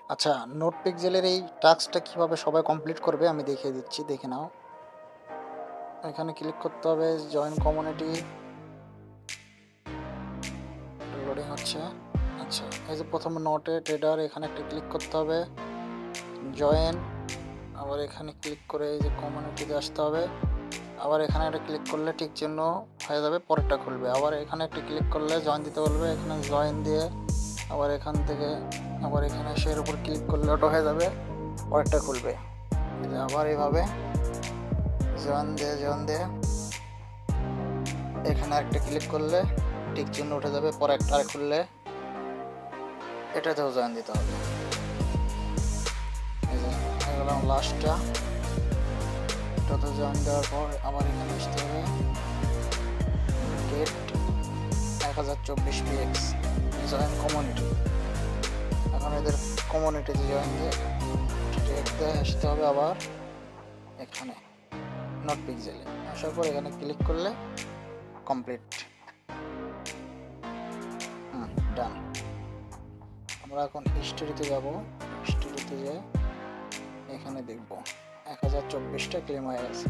আচ্ছা, নোট পিক্সেলের এই টাস্কটা কিভাবে সবাই কমপ্লিট করবে আমি দেখিয়ে দিচ্ছি, দেখে নাও। এখানে ক্লিক করতে হবে জয়েন কমিউনিটি। লোডিং হচ্ছে। আচ্ছা, এই যে প্রথমে নোটে ট্রেডার, এখানে একটা ক্লিক করতে হবে, জয়েন। আবার এখানে ক্লিক করে এই যে কমিউনিটিতে আসতে হবে। আবার এখানে একটা ক্লিক করলে টিক চিহ্ন হয়ে যাবে, পরেরটা খুলবে। আবার এখানে একটা ক্লিক করলে জয়েন দিতে বলবে, এখানে জয়েন দিয়ে আবার এখান থেকে আবার এখানে এসে এর উপর ক্লিক করলে ওটা হয়ে যাবে, পরেরটা খুলবে। এই যে আবার এইভাবে জয়েন দিয়ে এখানে একটা ক্লিক করলে টিক চিহ্ন উঠে যাবে, পরে একটা খুললে এটাতেও জয়েন দিতে হবে। এই যে এগুলো লাস্টটা, এটাতে জয়েন দেওয়ার পর আবার এখানে আসতে হবে, গেট 1024 PX জয়েন কমিউনিটি। এখন এদের কমিউনিটিতে জয়েন দিয়ে ট্রেড আসতে হবে আবার এখানে নোট পিক্সেলে। আসার পর এখানে ক্লিক করলে কমপ্লিট। ডান। আমরা এখন হিস্টোরিতে যাব। হিস্টোরিতে যেয়ে এখানে দেখব 1024টা ক্লেম হয়ে গেছে।